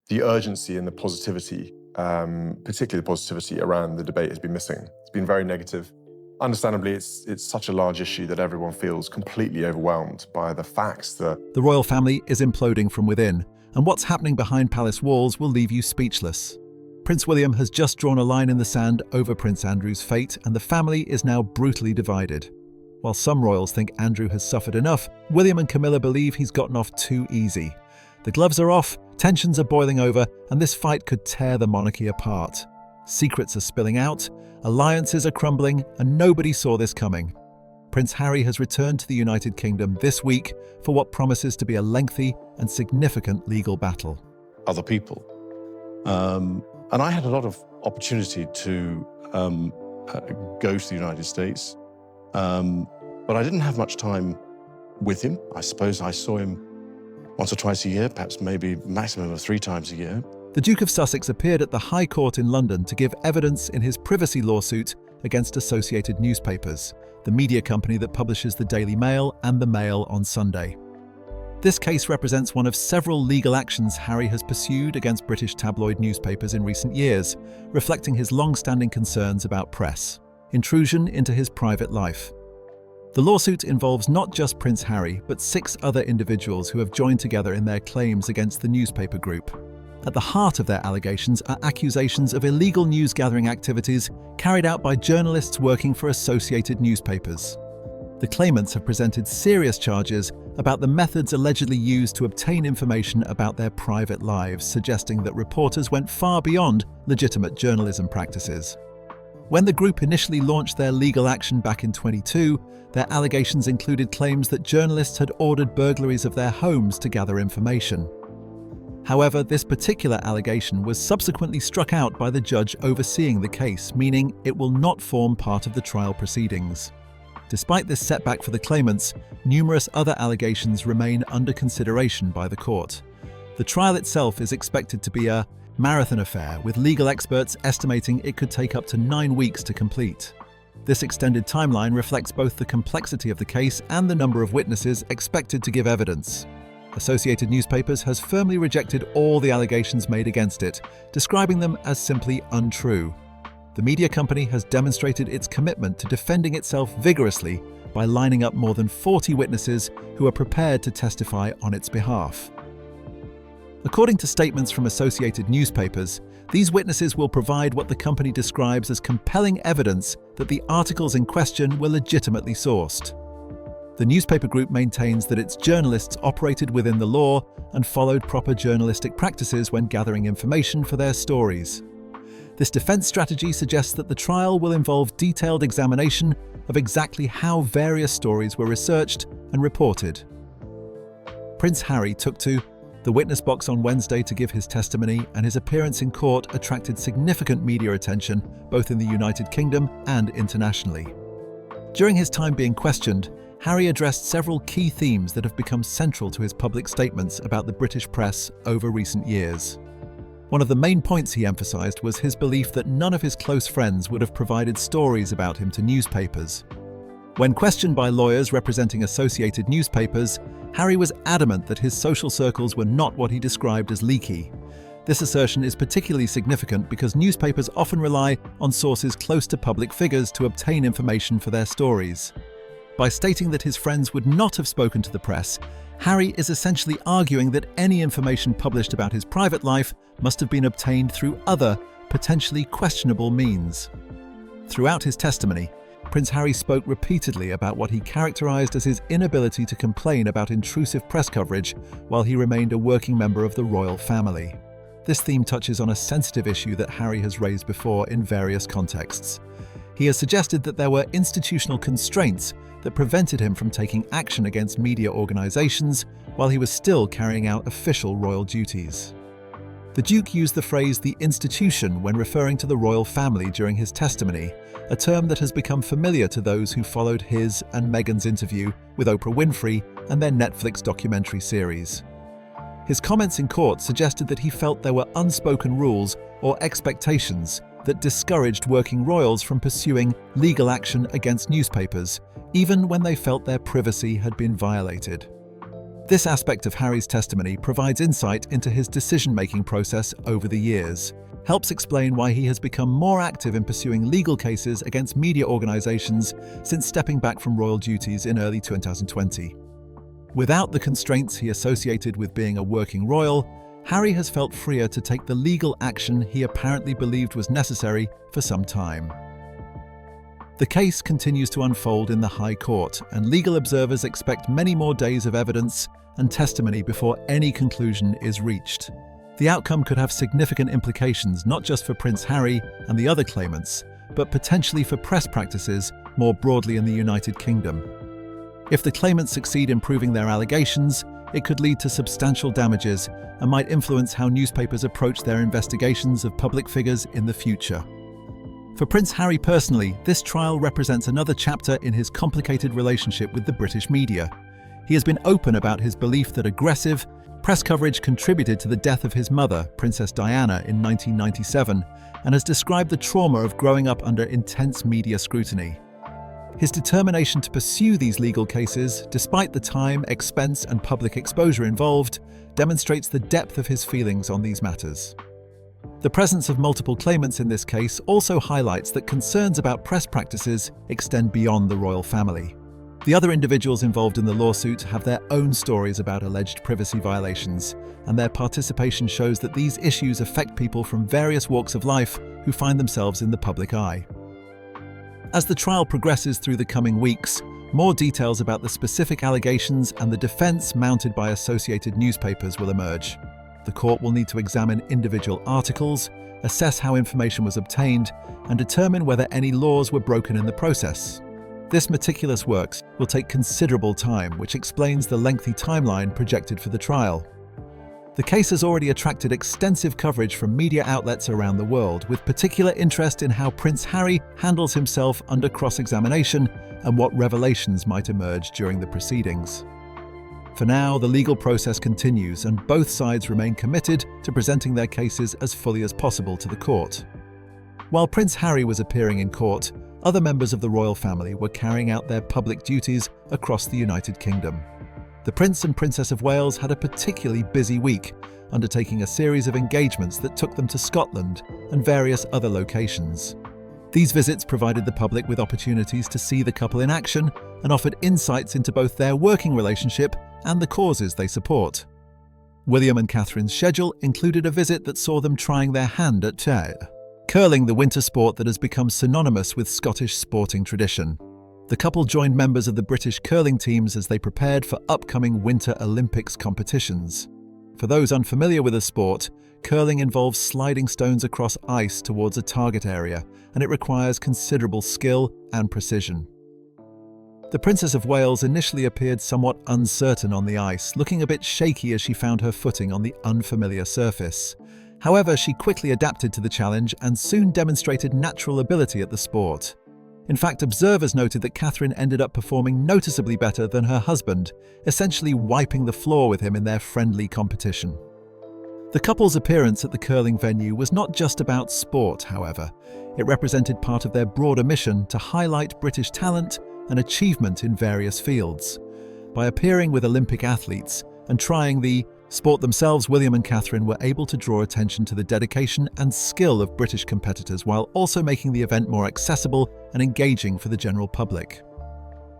the urgency and the positivity, particularly the positivity around the debate, has been missing. It's been very negative. Understandably, it's such a large issue that everyone feels completely overwhelmed by the facts that The royal family is imploding from within, and what's happening behind palace walls will leave you speechless. Prince William has just drawn a line in the sand over Prince Andrew's fate, and the family is now brutally divided. While some royals think Andrew has suffered enough, William and Camilla believe he's gotten off too easy. The gloves are off, tensions are boiling over, and this fight could tear the monarchy apart. Secrets are spilling out, alliances are crumbling, and nobody saw this coming. Prince Harry has returned to the United Kingdom this week for what promises to be a lengthy and significant legal battle. Other people. And I had a lot of opportunity to go to the United States, but I didn't have much time with him. I suppose I saw him once or twice a year, perhaps maybe maximum of 3 times a year. The Duke of Sussex appeared at the High Court in London to give evidence in his privacy lawsuit against Associated Newspapers, the media company that publishes the Daily Mail and the Mail on Sunday. This case represents one of several legal actions Harry has pursued against British tabloid newspapers in recent years, reflecting his long-standing concerns about press, intrusion into his private life. The lawsuit involves not just Prince Harry, but 6 other individuals who have joined together in their claims against the newspaper group. At the heart of their allegations are accusations of illegal news-gathering activities carried out by journalists working for Associated Newspapers. The claimants have presented serious charges about the methods allegedly used to obtain information about their private lives, suggesting that reporters went far beyond legitimate journalism practices. When the group initially launched their legal action back in 2022, their allegations included claims that journalists had ordered burglaries of their homes to gather information. However, this particular allegation was subsequently struck out by the judge overseeing the case, meaning it will not form part of the trial proceedings. Despite this setback for the claimants, numerous other allegations remain under consideration by the court. The trial itself is expected to be a marathon affair, with legal experts estimating it could take up to 9 weeks to complete. This extended timeline reflects both the complexity of the case and the number of witnesses expected to give evidence. Associated Newspapers has firmly rejected all the allegations made against it, describing them as simply untrue. The media company has demonstrated its commitment to defending itself vigorously by lining up more than 40 witnesses who are prepared to testify on its behalf. According to statements from Associated Newspapers, these witnesses will provide what the company describes as compelling evidence that the articles in question were legitimately sourced. The newspaper group maintains that its journalists operated within the law and followed proper journalistic practices when gathering information for their stories. This defense strategy suggests that the trial will involve detailed examination of exactly how various stories were researched and reported. Prince Harry took to the witness box on Wednesday to give his testimony, and his appearance in court attracted significant media attention both in the United Kingdom and internationally. During his time being questioned, Harry addressed several key themes that have become central to his public statements about the British press over recent years. One of the main points he emphasised was his belief that none of his close friends would have provided stories about him to newspapers. When questioned by lawyers representing Associated Newspapers, Harry was adamant that his social circles were not what he described as leaky. This assertion is particularly significant because newspapers often rely on sources close to public figures to obtain information for their stories. By stating that his friends would not have spoken to the press, Harry is essentially arguing that any information published about his private life must have been obtained through other, potentially questionable means. Throughout his testimony, Prince Harry spoke repeatedly about what he characterised as his inability to complain about intrusive press coverage while he remained a working member of the royal family. This theme touches on a sensitive issue that Harry has raised before in various contexts. He has suggested that there were institutional constraints that prevented him from taking action against media organisations while he was still carrying out official royal duties. The Duke used the phrase "the institution" when referring to the royal family during his testimony, a term that has become familiar to those who followed his and Meghan's interview with Oprah Winfrey and their Netflix documentary series. His comments in court suggested that he felt there were unspoken rules or expectations that discouraged working royals from pursuing legal action against newspapers, even when they felt their privacy had been violated. This aspect of Harry's testimony provides insight into his decision-making process over the years, helps explain why he has become more active in pursuing legal cases against media organizations since stepping back from royal duties in early 2020. Without the constraints he associated with being a working royal, Harry has felt freer to take the legal action he apparently believed was necessary for some time. The case continues to unfold in the High Court, and legal observers expect many more days of evidence and testimony before any conclusion is reached. The outcome could have significant implications not just for Prince Harry and the other claimants, but potentially for press practices more broadly in the United Kingdom. If the claimants succeed in proving their allegations, it could lead to substantial damages and might influence how newspapers approach their investigations of public figures in the future. For Prince Harry personally, this trial represents another chapter in his complicated relationship with the British media. He has been open about his belief that aggressive press coverage contributed to the death of his mother, Princess Diana, in 1997, and has described the trauma of growing up under intense media scrutiny. His determination to pursue these legal cases, despite the time, expense, and public exposure involved, demonstrates the depth of his feelings on these matters. The presence of multiple claimants in this case also highlights that concerns about press practices extend beyond the royal family. The other individuals involved in the lawsuit have their own stories about alleged privacy violations, and their participation shows that these issues affect people from various walks of life who find themselves in the public eye. As the trial progresses through the coming weeks, more details about the specific allegations and the defense mounted by associated newspapers will emerge. The court will need to examine individual articles, assess how information was obtained, and determine whether any laws were broken in the process. This meticulous work will take considerable time, which explains the lengthy timeline projected for the trial. The case has already attracted extensive coverage from media outlets around the world, with particular interest in how Prince Harry handles himself under cross-examination and what revelations might emerge during the proceedings. For now, the legal process continues, and both sides remain committed to presenting their cases as fully as possible to the court. While Prince Harry was appearing in court, other members of the royal family were carrying out their public duties across the United Kingdom. The Prince and Princess of Wales had a particularly busy week, undertaking a series of engagements that took them to Scotland and various other locations. These visits provided the public with opportunities to see the couple in action and offered insights into both their working relationship and the causes they support. William and Catherine's schedule included a visit that saw them trying their hand at curling, the winter sport that has become synonymous with Scottish sporting tradition. The couple joined members of the British curling teams as they prepared for upcoming Winter Olympics competitions. For those unfamiliar with the sport, curling involves sliding stones across ice towards a target area, and it requires considerable skill and precision. The Princess of Wales initially appeared somewhat uncertain on the ice, looking a bit shaky as she found her footing on the unfamiliar surface. However, she quickly adapted to the challenge and soon demonstrated natural ability at the sport. In fact, observers noted that Catherine ended up performing noticeably better than her husband, essentially wiping the floor with him in their friendly competition. The couple's appearance at the curling venue was not just about sport, however. It represented part of their broader mission to highlight British talent and achievement in various fields. By appearing with Olympic athletes and trying the sport themselves, William and Catherine were able to draw attention to the dedication and skill of British competitors while also making the event more accessible and engaging for the general public.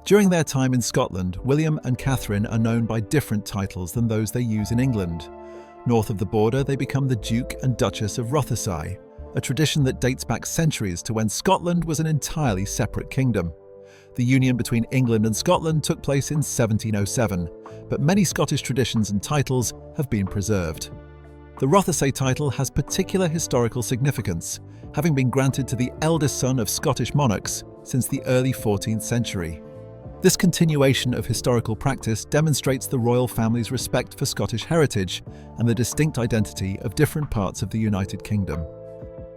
During their time in Scotland, William and Catherine are known by different titles than those they use in England. North of the border, they become the Duke and Duchess of Rothesay, a tradition that dates back centuries to when Scotland was an entirely separate kingdom. The union between England and Scotland took place in 1707, but many Scottish traditions and titles have been preserved. The Rothesay title has particular historical significance, having been granted to the eldest son of Scottish monarchs since the early 14th century. This continuation of historical practice demonstrates the royal family's respect for Scottish heritage and the distinct identity of different parts of the United Kingdom.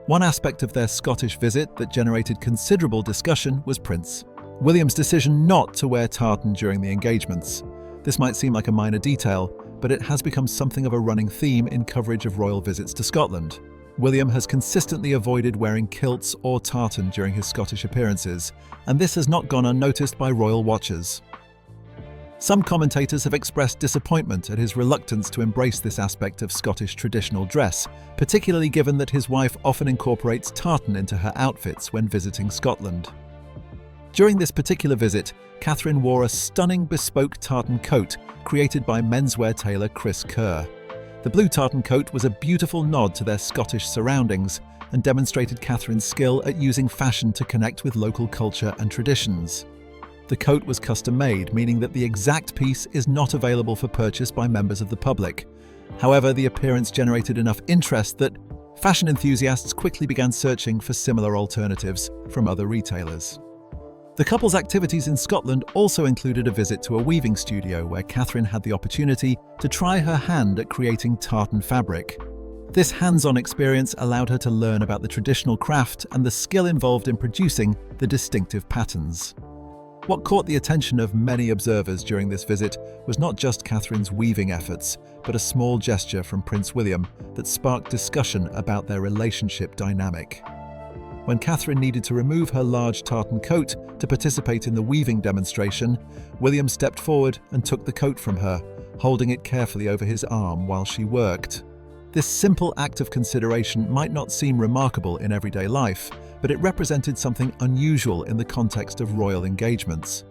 One aspect of their Scottish visit that generated considerable discussion was Prince William's decision not to wear tartan during the engagements. This might seem like a minor detail, but it has become something of a running theme in coverage of royal visits to Scotland. William has consistently avoided wearing kilts or tartan during his Scottish appearances, and this has not gone unnoticed by royal watchers. Some commentators have expressed disappointment at his reluctance to embrace this aspect of Scottish traditional dress, particularly given that his wife often incorporates tartan into her outfits when visiting Scotland. During this particular visit, Catherine wore a stunning bespoke tartan coat created by menswear tailor Chris Kerr. The blue tartan coat was a beautiful nod to their Scottish surroundings and demonstrated Catherine's skill at using fashion to connect with local culture and traditions. The coat was custom-made, meaning that the exact piece is not available for purchase by members of the public. However, the appearance generated enough interest that fashion enthusiasts quickly began searching for similar alternatives from other retailers. The couple's activities in Scotland also included a visit to a weaving studio where Catherine had the opportunity to try her hand at creating tartan fabric. This hands-on experience allowed her to learn about the traditional craft and the skill involved in producing the distinctive patterns. What caught the attention of many observers during this visit was not just Catherine's weaving efforts, but a small gesture from Prince William that sparked discussion about their relationship dynamic. When Catherine needed to remove her large tartan coat to participate in the weaving demonstration, William stepped forward and took the coat from her, holding it carefully over his arm while she worked. This simple act of consideration might not seem remarkable in everyday life, but it represented something unusual in the context of royal engagements.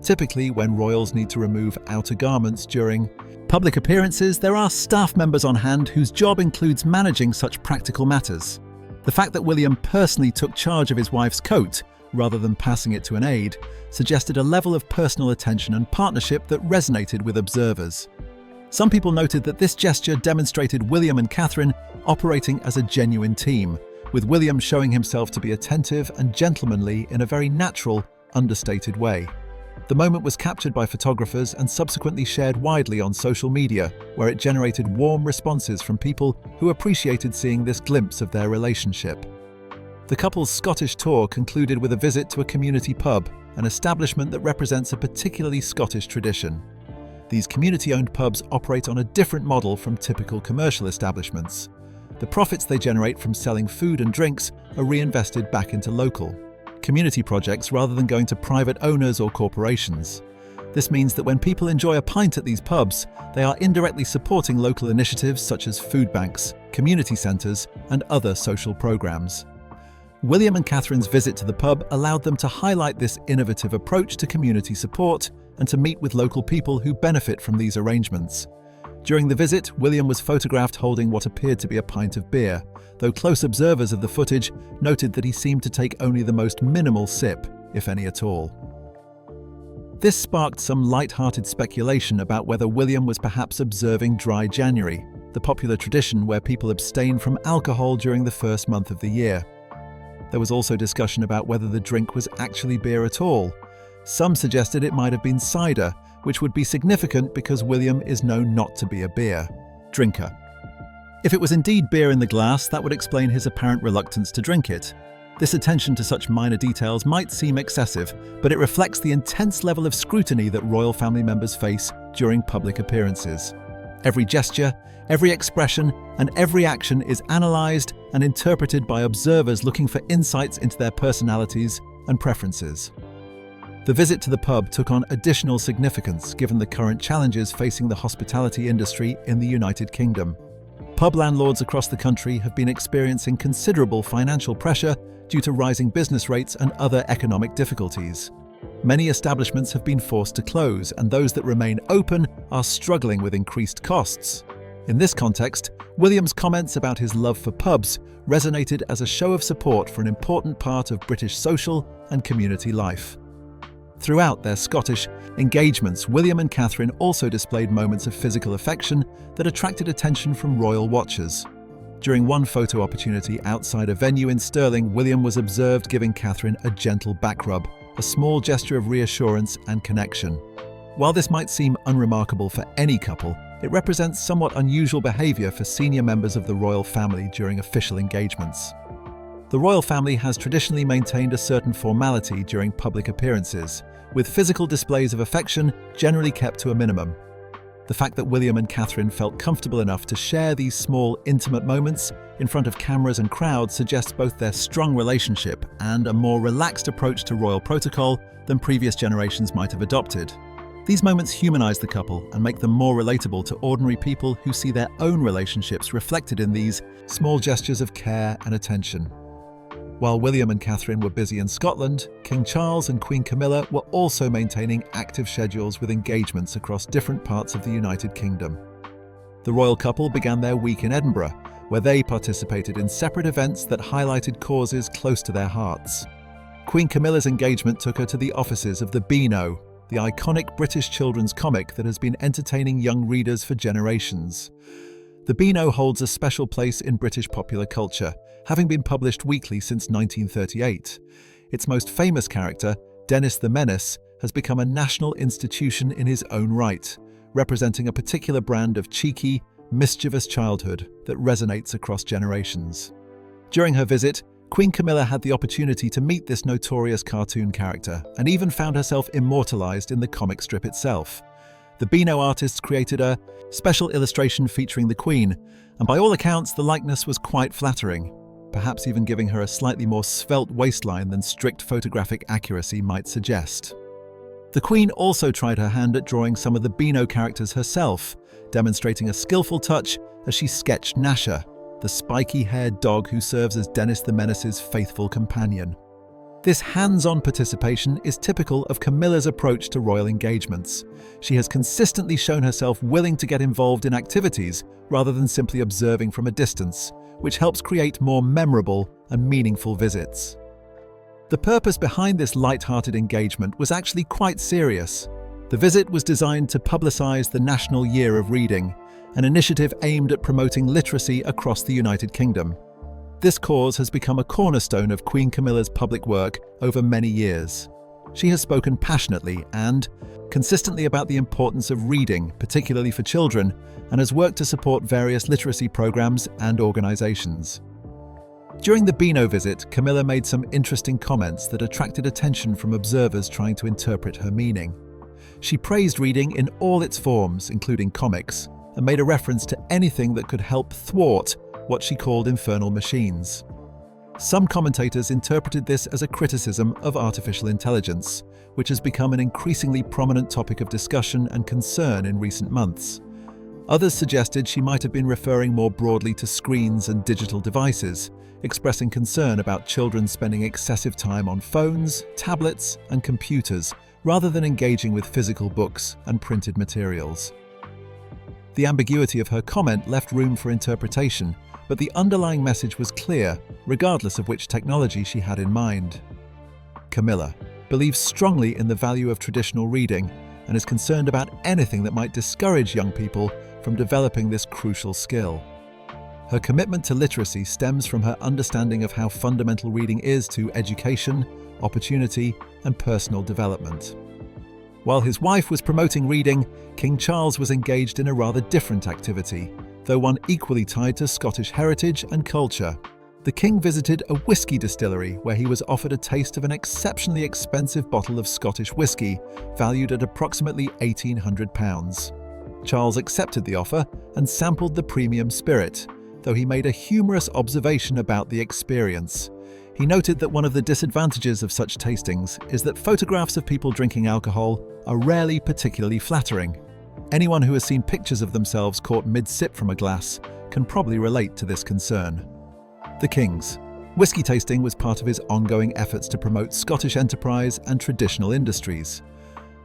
Typically, when royals need to remove outer garments during public appearances, there are staff members on hand whose job includes managing such practical matters. The fact that William personally took charge of his wife's coat, rather than passing it to an aide, suggested a level of personal attention and partnership that resonated with observers. Some people noted that this gesture demonstrated William and Catherine operating as a genuine team, with William showing himself to be attentive and gentlemanly in a very natural, understated way. The moment was captured by photographers and subsequently shared widely on social media, where it generated warm responses from people who appreciated seeing this glimpse of their relationship. The couple's Scottish tour concluded with a visit to a community pub, an establishment that represents a particularly Scottish tradition. These community-owned pubs operate on a different model from typical commercial establishments. The profits they generate from selling food and drinks are reinvested back into local community projects rather than going to private owners or corporations. This means that when people enjoy a pint at these pubs, they are indirectly supporting local initiatives such as food banks, community centres, and other social programs. William and Catherine's visit to the pub allowed them to highlight this innovative approach to community support and to meet with local people who benefit from these arrangements. During the visit, William was photographed holding what appeared to be a pint of beer, though close observers of the footage noted that he seemed to take only the most minimal sip, if any at all. This sparked some light-hearted speculation about whether William was perhaps observing Dry January, the popular tradition where people abstain from alcohol during the first month of the year. There was also discussion about whether the drink was actually beer at all. Some suggested it might have been cider, which would be significant because William is known not to be a beer drinker. If it was indeed beer in the glass, that would explain his apparent reluctance to drink it. This attention to such minor details might seem excessive, but it reflects the intense level of scrutiny that royal family members face during public appearances. Every gesture, every expression, and every action is analysed and interpreted by observers looking for insights into their personalities and preferences. The visit to the pub took on additional significance given the current challenges facing the hospitality industry in the United Kingdom. Pub landlords across the country have been experiencing considerable financial pressure due to rising business rates and other economic difficulties. Many establishments have been forced to close, and those that remain open are struggling with increased costs. In this context, William's comments about his love for pubs resonated as a show of support for an important part of British social and community life. Throughout their Scottish engagements, William and Catherine also displayed moments of physical affection that attracted attention from royal watchers. During one photo opportunity outside a venue in Stirling, William was observed giving Catherine a gentle back rub, a small gesture of reassurance and connection. While this might seem unremarkable for any couple, it represents somewhat unusual behaviour for senior members of the royal family during official engagements. The royal family has traditionally maintained a certain formality during public appearances, with physical displays of affection generally kept to a minimum. The fact that William and Catherine felt comfortable enough to share these small, intimate moments in front of cameras and crowds suggests both their strong relationship and a more relaxed approach to royal protocol than previous generations might have adopted. These moments humanize the couple and make them more relatable to ordinary people who see their own relationships reflected in these small gestures of care and attention. While William and Catherine were busy in Scotland, King Charles and Queen Camilla were also maintaining active schedules with engagements across different parts of the United Kingdom. The royal couple began their week in Edinburgh, where they participated in separate events that highlighted causes close to their hearts. Queen Camilla's engagement took her to the offices of the Beano, the iconic British children's comic that has been entertaining young readers for generations. The Beano holds a special place in British popular culture, having been published weekly since 1938. Its most famous character, Dennis the Menace, has become a national institution in his own right, representing a particular brand of cheeky, mischievous childhood that resonates across generations. During her visit, Queen Camilla had the opportunity to meet this notorious cartoon character and even found herself immortalized in the comic strip itself. The Beano artists created a special illustration featuring the Queen, and by all accounts the likeness was quite flattering, perhaps even giving her a slightly more svelte waistline than strict photographic accuracy might suggest. The Queen also tried her hand at drawing some of the Beano characters herself, demonstrating a skillful touch as she sketched Gnasher, the spiky-haired dog who serves as Dennis the Menace's faithful companion. This hands-on participation is typical of Camilla's approach to royal engagements. She has consistently shown herself willing to get involved in activities rather than simply observing from a distance, which helps create more memorable and meaningful visits. The purpose behind this light-hearted engagement was actually quite serious. The visit was designed to publicise the National Year of Reading, an initiative aimed at promoting literacy across the United Kingdom. This cause has become a cornerstone of Queen Camilla's public work over many years. She has spoken passionately and consistently about the importance of reading, particularly for children, and has worked to support various literacy programs and organisations. During the Beano visit, Camilla made some interesting comments that attracted attention from observers trying to interpret her meaning. She praised reading in all its forms, including comics, and made a reference to anything that could help thwart what she called infernal machines. Some commentators interpreted this as a criticism of artificial intelligence, which has become an increasingly prominent topic of discussion and concern in recent months. Others suggested she might have been referring more broadly to screens and digital devices, expressing concern about children spending excessive time on phones, tablets, and computers, rather than engaging with physical books and printed materials. The ambiguity of her comment left room for interpretation, but the underlying message was clear, regardless of which technology she had in mind. Camilla believes strongly in the value of traditional reading and is concerned about anything that might discourage young people from developing this crucial skill. Her commitment to literacy stems from her understanding of how fundamental reading is to education, opportunity, and personal development. While his wife was promoting reading, King Charles was engaged in a rather different activity, though one equally tied to Scottish heritage and culture. The king visited a whiskey distillery where he was offered a taste of an exceptionally expensive bottle of Scottish whiskey, valued at approximately £1,800. Charles accepted the offer and sampled the premium spirit, though he made a humorous observation about the experience. He noted that one of the disadvantages of such tastings is that photographs of people drinking alcohol are rarely particularly flattering. Anyone who has seen pictures of themselves caught mid-sip from a glass can probably relate to this concern. The King's whiskey tasting was part of his ongoing efforts to promote Scottish enterprise and traditional industries.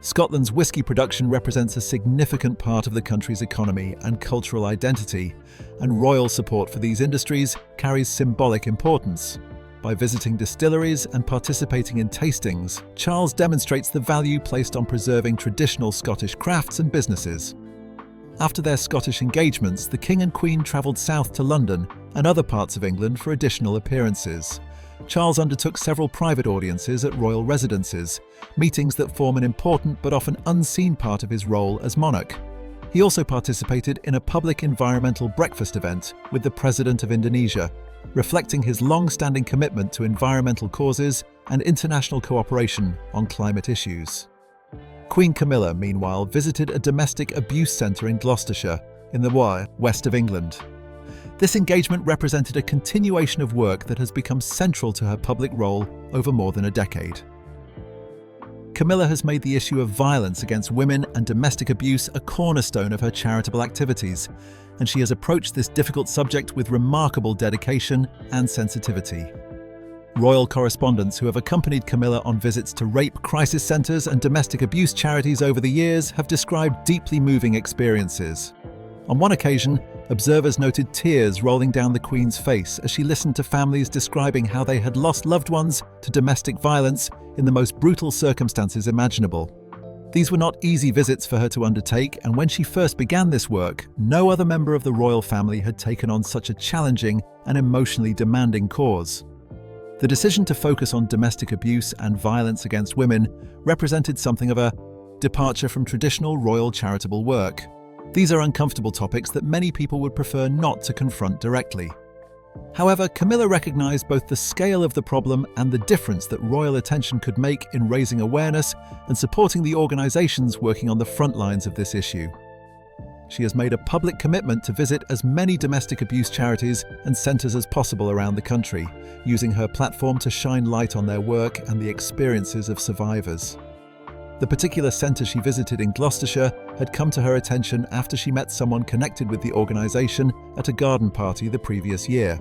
Scotland's whiskey production represents a significant part of the country's economy and cultural identity, and royal support for these industries carries symbolic importance. By visiting distilleries and participating in tastings, Charles demonstrates the value placed on preserving traditional Scottish crafts and businesses. After their Scottish engagements, the King and Queen travelled south to London and other parts of England for additional appearances. Charles undertook several private audiences at royal residences, meetings that form an important but often unseen part of his role as monarch. He also participated in a public environmental breakfast event with the President of Indonesia, reflecting his long-standing commitment to environmental causes and international cooperation on climate issues. Queen Camilla, meanwhile, visited a domestic abuse centre in Gloucestershire, in the west of England. This engagement represented a continuation of work that has become central to her public role over more than a decade. Camilla has made the issue of violence against women and domestic abuse a cornerstone of her charitable activities, and she has approached this difficult subject with remarkable dedication and sensitivity. Royal correspondents who have accompanied Camilla on visits to rape crisis centres and domestic abuse charities over the years have described deeply moving experiences. On one occasion, observers noted tears rolling down the Queen's face as she listened to families describing how they had lost loved ones to domestic violence in the most brutal circumstances imaginable. These were not easy visits for her to undertake, and when she first began this work, no other member of the royal family had taken on such a challenging and emotionally demanding cause. The decision to focus on domestic abuse and violence against women represented something of a departure from traditional royal charitable work. These are uncomfortable topics that many people would prefer not to confront directly. However, Camilla recognized both the scale of the problem and the difference that royal attention could make in raising awareness and supporting the organizations working on the front lines of this issue. She has made a public commitment to visit as many domestic abuse charities and centers as possible around the country, using her platform to shine light on their work and the experiences of survivors. The particular centre she visited in Gloucestershire had come to her attention after she met someone connected with the organisation at a garden party the previous year.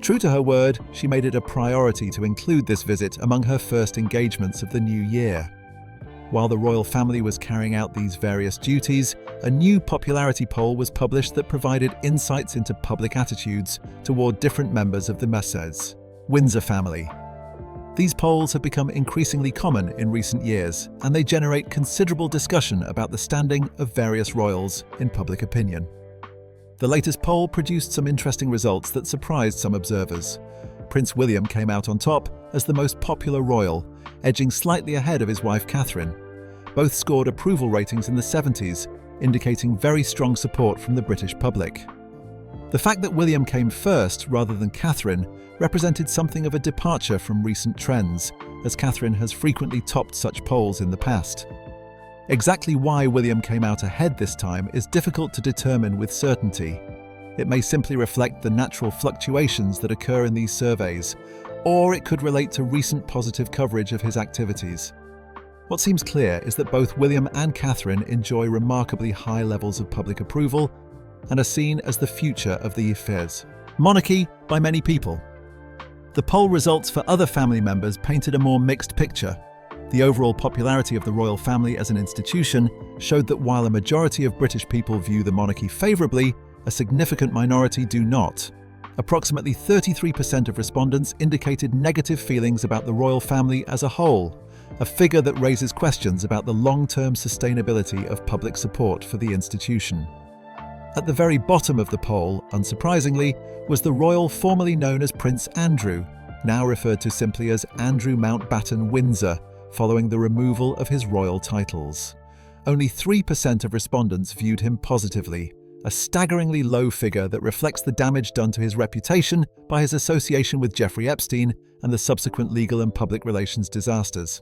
True to her word, she made it a priority to include this visit among her first engagements of the new year. While the royal family was carrying out these various duties, a new popularity poll was published that provided insights into public attitudes toward different members of the Merceds, Windsor family. These polls have become increasingly common in recent years, and they generate considerable discussion about the standing of various royals in public opinion. The latest poll produced some interesting results that surprised some observers. Prince William came out on top as the most popular royal, edging slightly ahead of his wife Catherine. Both scored approval ratings in the 70s, indicating very strong support from the British public. The fact that William came first rather than Catherine represented something of a departure from recent trends, as Catherine has frequently topped such polls in the past. Exactly why William came out ahead this time is difficult to determine with certainty. It may simply reflect the natural fluctuations that occur in these surveys, or it could relate to recent positive coverage of his activities. What seems clear is that both William and Catherine enjoy remarkably high levels of public approval and are seen as the future of the affairs. Monarchy by many people. The poll results for other family members painted a more mixed picture. The overall popularity of the royal family as an institution showed that while a majority of British people view the monarchy favourably, a significant minority do not. Approximately 33% of respondents indicated negative feelings about the royal family as a whole, a figure that raises questions about the long-term sustainability of public support for the institution. At the very bottom of the poll, unsurprisingly, was the royal formerly known as Prince Andrew, now referred to simply as Andrew Mountbatten Windsor, following the removal of his royal titles. Only 3% of respondents viewed him positively, a staggeringly low figure that reflects the damage done to his reputation by his association with Jeffrey Epstein and the subsequent legal and public relations disasters.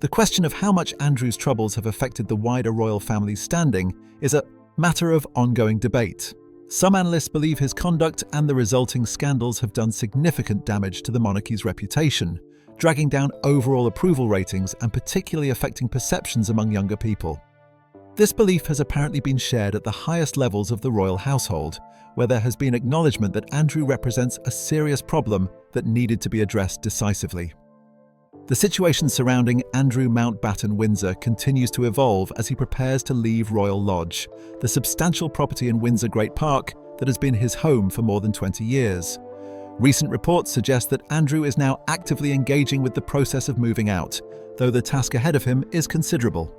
The question of how much Andrew's troubles have affected the wider royal family's standing is a matter of ongoing debate. Some analysts believe his conduct and the resulting scandals have done significant damage to the monarchy's reputation, dragging down overall approval ratings and particularly affecting perceptions among younger people. This belief has apparently been shared at the highest levels of the royal household, where there has been acknowledgement that Andrew represents a serious problem that needed to be addressed decisively. The situation surrounding Andrew Mountbatten Windsor continues to evolve as he prepares to leave Royal Lodge, the substantial property in Windsor Great Park that has been his home for more than 20 years. Recent reports suggest that Andrew is now actively engaging with the process of moving out, though the task ahead of him is considerable.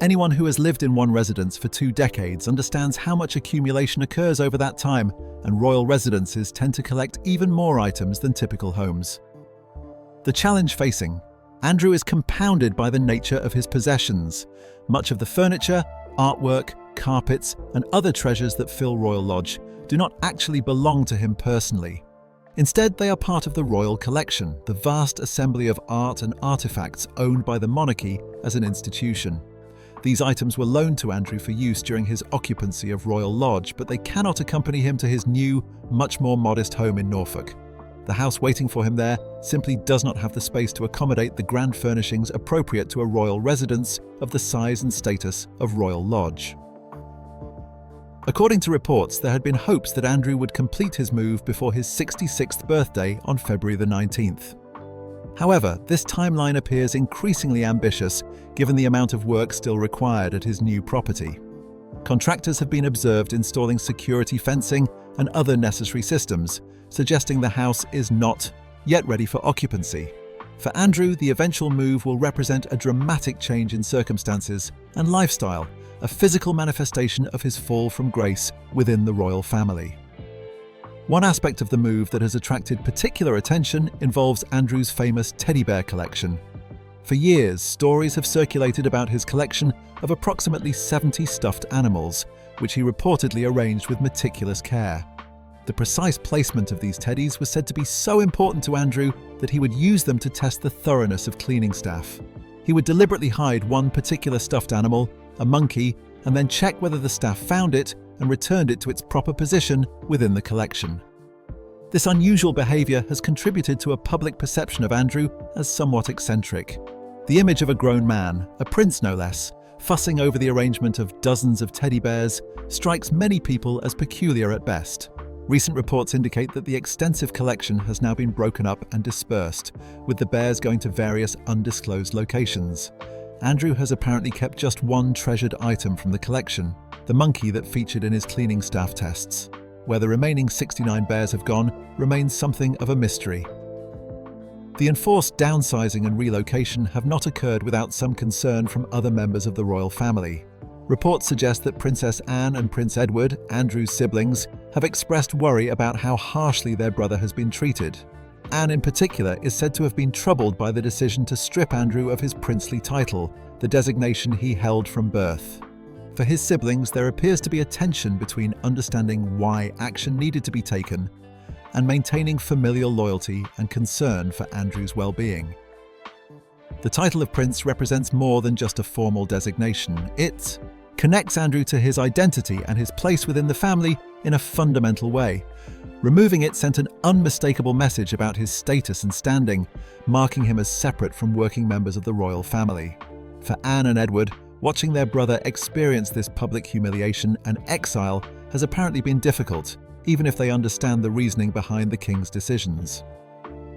Anyone who has lived in one residence for 2 decades understands how much accumulation occurs over that time, and royal residences tend to collect even more items than typical homes. The challenge facing Andrew is compounded by the nature of his possessions. Much of the furniture, artwork, carpets, and other treasures that fill Royal Lodge do not actually belong to him personally. Instead, they are part of the royal collection, the vast assembly of art and artifacts owned by the monarchy as an institution. These items were loaned to Andrew for use during his occupancy of Royal Lodge, but they cannot accompany him to his new, much more modest home in Norfolk. The house waiting for him there simply does not have the space to accommodate the grand furnishings appropriate to a royal residence of the size and status of Royal Lodge. According to reports, there had been hopes that Andrew would complete his move before his 66th birthday on February the 19th. However, this timeline appears increasingly ambitious given the amount of work still required at his new property. Contractors have been observed installing security fencing and other necessary systems, suggesting the house is not yet ready for occupancy. For Andrew, the eventual move will represent a dramatic change in circumstances and lifestyle, a physical manifestation of his fall from grace within the royal family. One aspect of the move that has attracted particular attention involves Andrew's famous teddy bear collection. For years, stories have circulated about his collection of approximately 70 stuffed animals, which he reportedly arranged with meticulous care. The precise placement of these teddies was said to be so important to Andrew that he would use them to test the thoroughness of cleaning staff. He would deliberately hide one particular stuffed animal, a monkey, and then check whether the staff found it and returned it to its proper position within the collection. This unusual behavior has contributed to a public perception of Andrew as somewhat eccentric. The image of a grown man, a prince no less, fussing over the arrangement of dozens of teddy bears strikes many people as peculiar at best. Recent reports indicate that the extensive collection has now been broken up and dispersed, with the bears going to various undisclosed locations. Andrew has apparently kept just one treasured item from the collection, the monkey that featured in his cleaning staff tests. Where the remaining 69 bears have gone remains something of a mystery. The enforced downsizing and relocation have not occurred without some concern from other members of the royal family. Reports suggest that Princess Anne and Prince Edward, Andrew's siblings, have expressed worry about how harshly their brother has been treated. Anne in particular is said to have been troubled by the decision to strip Andrew of his princely title, the designation he held from birth. For his siblings, there appears to be a tension between understanding why action needed to be taken and maintaining familial loyalty and concern for Andrew's well-being. The title of prince represents more than just a formal designation. It connects Andrew to his identity and his place within the family in a fundamental way. Removing it sent an unmistakable message about his status and standing, marking him as separate from working members of the royal family. For Anne and Edward, watching their brother experience this public humiliation and exile has apparently been difficult, even if they understand the reasoning behind the king's decisions.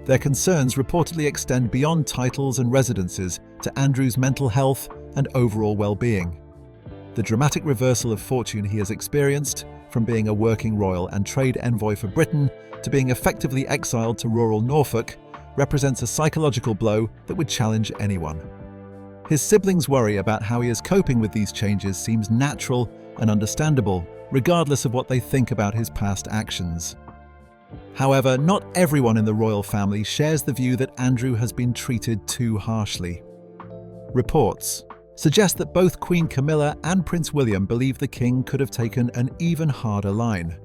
Their concerns reportedly extend beyond titles and residences to Andrew's mental health and overall well-being. The dramatic reversal of fortune he has experienced, from being a working royal and trade envoy for Britain to being effectively exiled to rural Norfolk, represents a psychological blow that would challenge anyone. His siblings' worry about how he is coping with these changes seems natural and understandable, regardless of what they think about his past actions. However, not everyone in the royal family shares the view that Andrew has been treated too harshly. Reports suggest that both Queen Camilla and Prince William believe the king could have taken an even harder line.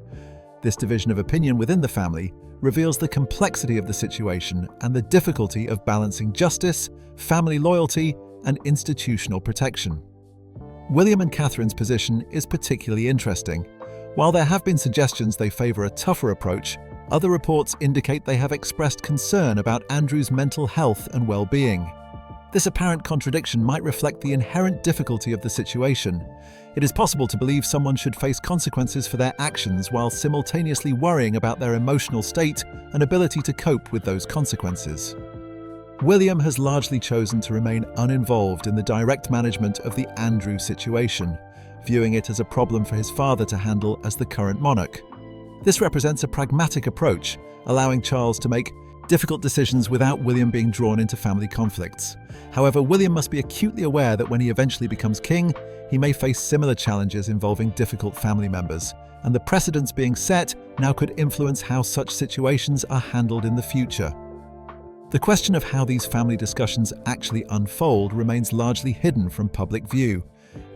This division of opinion within the family reveals the complexity of the situation and the difficulty of balancing justice, family loyalty, and institutional protection. William and Catherine's position is particularly interesting. While there have been suggestions they favour a tougher approach, other reports indicate they have expressed concern about Andrew's mental health and well-being. This apparent contradiction might reflect the inherent difficulty of the situation. It is possible to believe someone should face consequences for their actions while simultaneously worrying about their emotional state and ability to cope with those consequences. William has largely chosen to remain uninvolved in the direct management of the Andrew situation, viewing it as a problem for his father to handle as the current monarch. This represents a pragmatic approach, allowing Charles to make difficult decisions without William being drawn into family conflicts. However, William must be acutely aware that when he eventually becomes king, he may face similar challenges involving difficult family members, and the precedents being set now could influence how such situations are handled in the future. The question of how these family discussions actually unfold remains largely hidden from public view.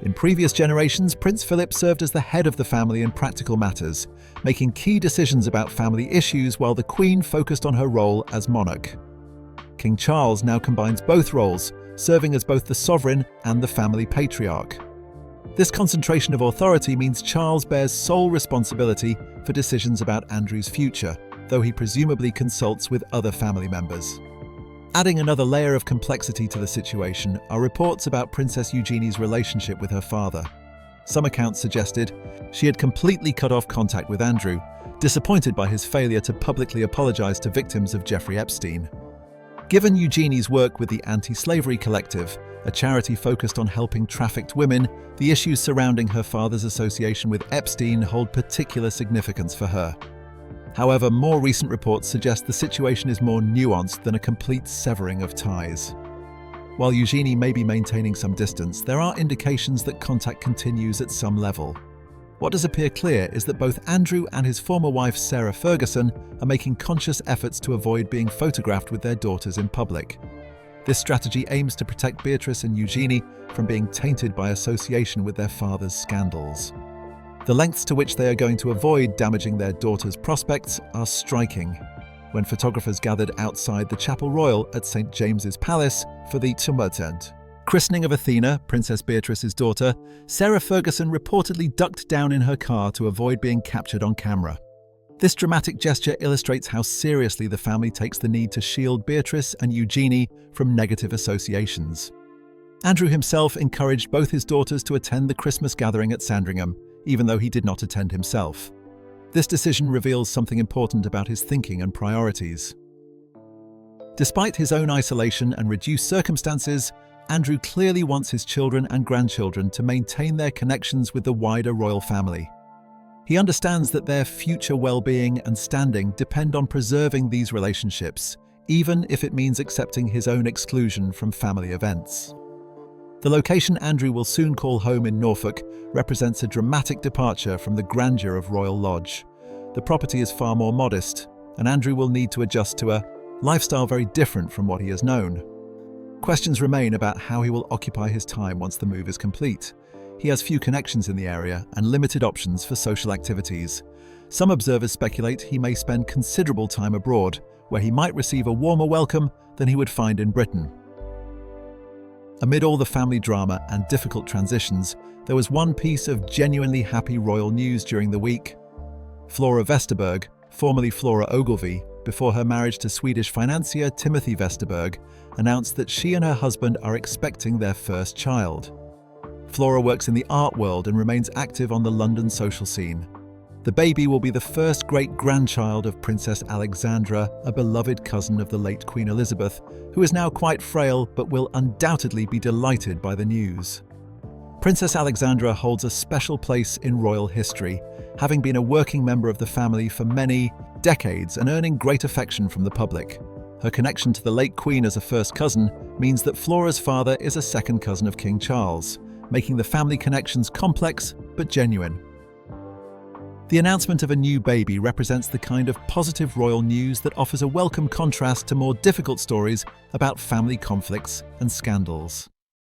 In previous generations, Prince Philip served as the head of the family in practical matters, making key decisions about family issues while the Queen focused on her role as monarch. King Charles now combines both roles, serving as both the sovereign and the family patriarch. This concentration of authority means Charles bears sole responsibility for decisions about Andrew's future, though he presumably consults with other family members. Adding another layer of complexity to the situation are reports about Princess Eugenie's relationship with her father. Some accounts suggested she had completely cut off contact with Andrew, disappointed by his failure to publicly apologize to victims of Jeffrey Epstein. Given Eugenie's work with the Anti-Slavery Collective, a charity focused on helping trafficked women, the issues surrounding her father's association with Epstein hold particular significance for her. However, more recent reports suggest the situation is more nuanced than a complete severing of ties. While Eugenie may be maintaining some distance, there are indications that contact continues at some level. What does appear clear is that both Andrew and his former wife Sarah Ferguson are making conscious efforts to avoid being photographed with their daughters in public. This strategy aims to protect Beatrice and Eugenie from being tainted by association with their father's scandals. The lengths to which they are going to avoid damaging their daughter's prospects are striking. When photographers gathered outside the Chapel Royal at St. James's Palace for the tumultuous christening of Athena, Princess Beatrice's daughter, Sarah Ferguson reportedly ducked down in her car to avoid being captured on camera. This dramatic gesture illustrates how seriously the family takes the need to shield Beatrice and Eugenie from negative associations. Andrew himself encouraged both his daughters to attend the Christmas gathering at Sandringham, even though he did not attend himself. This decision reveals something important about his thinking and priorities. Despite his own isolation and reduced circumstances, Andrew clearly wants his children and grandchildren to maintain their connections with the wider royal family. He understands that their future well-being and standing depend on preserving these relationships, even if it means accepting his own exclusion from family events. The location Andrew will soon call home in Norfolk represents a dramatic departure from the grandeur of Royal Lodge. The property is far more modest, and Andrew will need to adjust to a lifestyle very different from what he has known. Questions remain about how he will occupy his time once the move is complete. He has few connections in the area and limited options for social activities. Some observers speculate he may spend considerable time abroad, where he might receive a warmer welcome than he would find in Britain. Amid all the family drama and difficult transitions, there was one piece of genuinely happy royal news during the week. Flora Vesterberg, formerly Flora Ogilvie, before her marriage to Swedish financier Timothy Vesterberg, announced that she and her husband are expecting their first child. Flora works in the art world and remains active on the London social scene. The baby will be the first great-grandchild of Princess Alexandra, a beloved cousin of the late Queen Elizabeth, who is now quite frail but will undoubtedly be delighted by the news. Princess Alexandra holds a special place in royal history, having been a working member of the family for many decades and earning great affection from the public. Her connection to the late Queen as a first cousin means that Flora's father is a second cousin of King Charles, making the family connections complex but genuine. The announcement of a new baby represents the kind of positive royal news that offers a welcome contrast to more difficult stories about family conflicts and scandals.